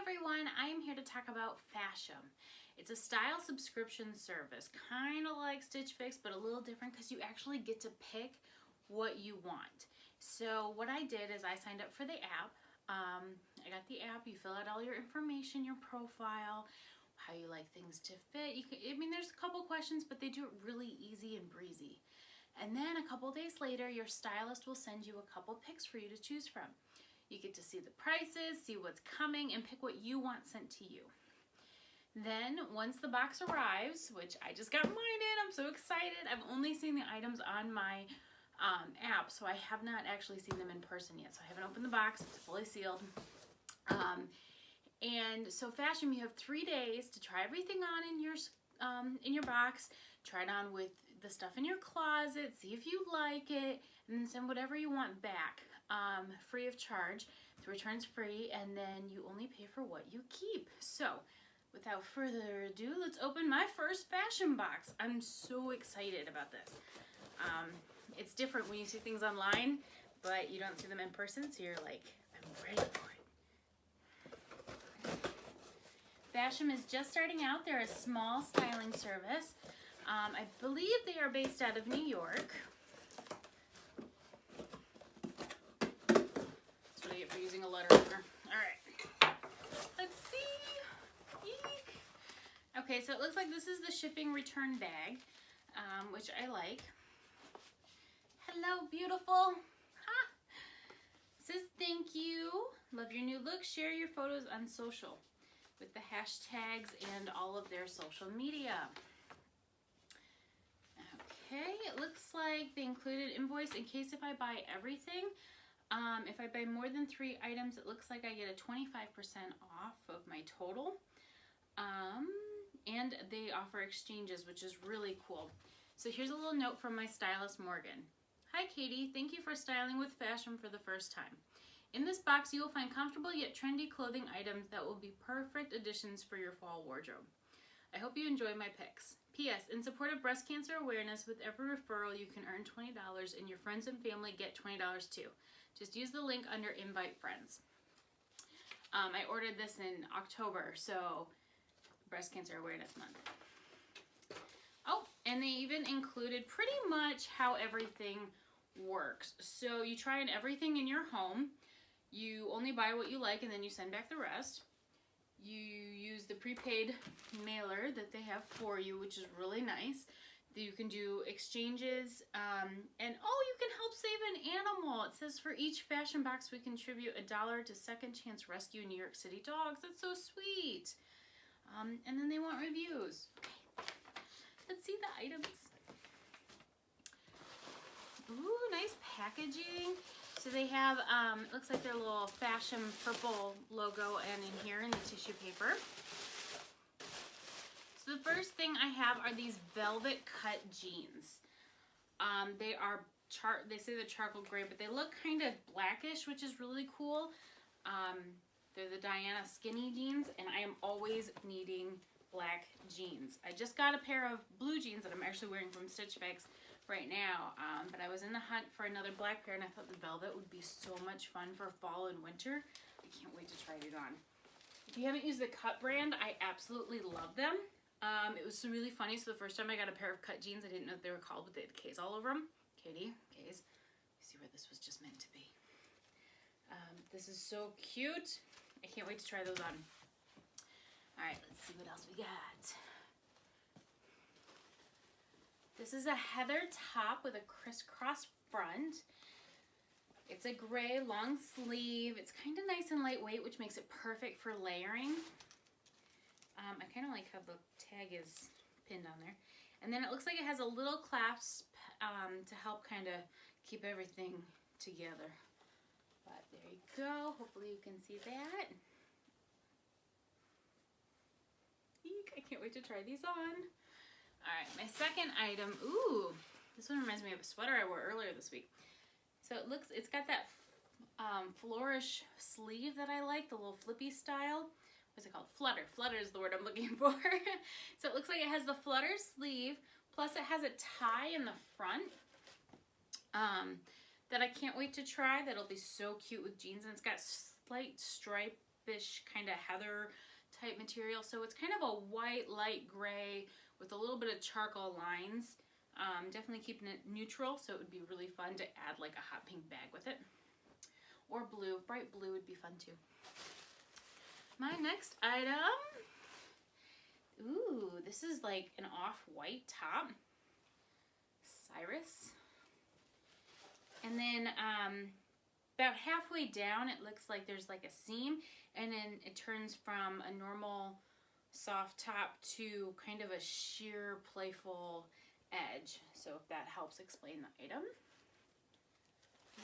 everyone, I am here to talk about Fashom. It's a style subscription service, kind of like Stitch Fix, but a little different because you actually get to pick what you want. So what I did is I signed up for the app. I got the app, you fill out all your information, your profile, how you like things to fit. There's a couple questions, but they do it really easy and breezy. And then a couple days later, your stylist will send you a couple picks for you to choose from. You get to see the prices, see what's coming, and pick what you want sent to you. Then once the box arrives, which I just got mine in, I'm so excited. I've only seen the items on my app, so I have not actually seen them in person yet. So I haven't opened the box, it's fully sealed. And so Fashom, you have 3 days to try everything on in your box, try it on with the stuff in your closet, see if you like it, and then send whatever you want back, free of charge. The return's free, and then you only pay for what you keep. So without further ado, let's open my first Fashom box. I'm so excited about this. It's different when you see things online, but you don't see them in person, so you're like, I'm ready for it. Fashom is just starting out. They're a small styling service. I believe they are based out of New York. That's what I get for using a letter opener. All right, let's see. Eek. Okay, so it looks like this is the shipping return bag, which I like. Hello, beautiful. Ha. It says thank you. Love your new look. Share your photos on social with the hashtags and all of their social media. Okay, it looks like they included invoice in case if I buy everything. If I buy more than 3 items, it looks like I get a 25% off of my total. And they offer exchanges, which is really cool. So here's a little note from my stylist, Morgan. Hi, Katie. Thank you for styling with Fashom for the first time. In this box, you will find comfortable yet trendy clothing items that will be perfect additions for your fall wardrobe. I hope you enjoy my picks. P.S. In support of breast cancer awareness, with every referral, you can earn $20 and your friends and family get $20 too. Just use the link under Invite Friends. I ordered this in October, so Breast Cancer Awareness Month. Oh, and they even included pretty much how everything works. So you try on everything in your home. You only buy what you like and then you send back the rest. You use the prepaid mailer that they have for you, which is really nice. You can do exchanges, and oh, you can help save an animal. It says for each Fashom box, we contribute $1 to Second Chance Rescue New York City Dogs. That's so sweet. And then they want reviews. Okay. Let's see the items. Ooh, nice packaging. So they have, it looks like their little Fashom purple logo and in here in the tissue paper. So the first thing I have are these velvet cut jeans. They say they're charcoal gray, but they look kind of blackish, which is really cool. They're the Diana skinny jeans, and I am always needing black jeans. I just got a pair of blue jeans that I'm actually wearing from Stitch Fix right now, but I was in the hunt for another black pair, and I thought the velvet would be so much fun for fall and winter. I can't wait to try it on. If you haven't used the Cut brand, I absolutely love them. It was really funny. So the first time I got a pair of cut jeans, I didn't know what they were called, but they had K's all over them. Katie, K's. You see where this was just meant to be. This is so cute. I can't wait to try those on. All right, let's see what else we got. This is a heather top with a crisscross front. It's a gray long sleeve. It's kind of nice and lightweight, which makes it perfect for layering. I kind of like how the tag is pinned on there. And then it looks like it has a little clasp to help kind of keep everything together. But there you go. Hopefully you can see that. Eek, I can't wait to try these on. All right, my second item. Ooh, this one reminds me of a sweater I wore earlier this week. So it's got that flourish sleeve that I like, the little flippy style. What's it called? Flutter. Flutter is the word I'm looking for. So it looks like it has the flutter sleeve, plus it has a tie in the front that I can't wait to try. That'll be so cute with jeans, and it's got slight stripe fish kind of heather type material. So it's kind of a white, light gray with a little bit of charcoal lines. Definitely keeping it neutral, so it would be really fun to add like a hot pink bag with it. Or blue, bright blue would be fun too. My next item, ooh, this is like an off-white top, Cyrus. And then about halfway down, it looks like there's like a seam, and then it turns from a normal soft top to kind of a sheer, playful edge. So if that helps explain the item.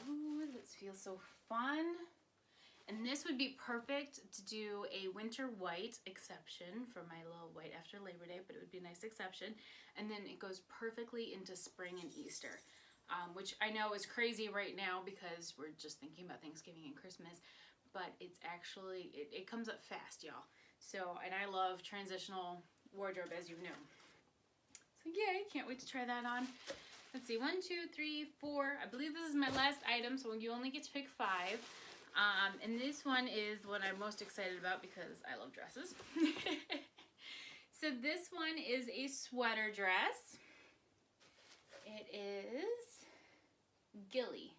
Ooh, this feels so fun. And this would be perfect to do a winter white exception for my little white after Labor Day, but it would be a nice exception. And then it goes perfectly into spring and Easter, which I know is crazy right now because we're just thinking about Thanksgiving and Christmas, but it's actually, it comes up fast, y'all. So, and I love transitional wardrobe, as you know. So yay, can't wait to try that on. Let's see, 1, 2, 3, 4. I believe this is my last item, so you only get to pick 5. And this one is what I'm most excited about because I love dresses. So this one is a sweater dress. It is Gilly.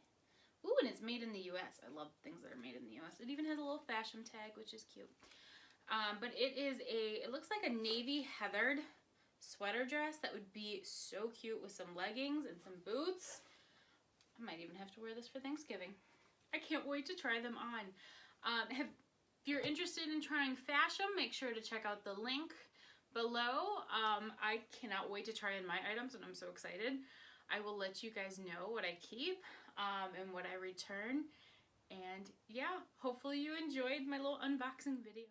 Ooh, and it's made in the US. I love things that are made in the US. It even has a little Fashom tag, which is cute. But it looks like a navy heathered sweater dress that would be so cute with some leggings and some boots. I might even have to wear this for Thanksgiving. I can't wait to try them on. If you're interested in trying Fashom, make sure to check out the link below. I cannot wait to try in my items, and I'm so excited. I will let you guys know what I keep and what I return. And yeah, hopefully you enjoyed my little unboxing video.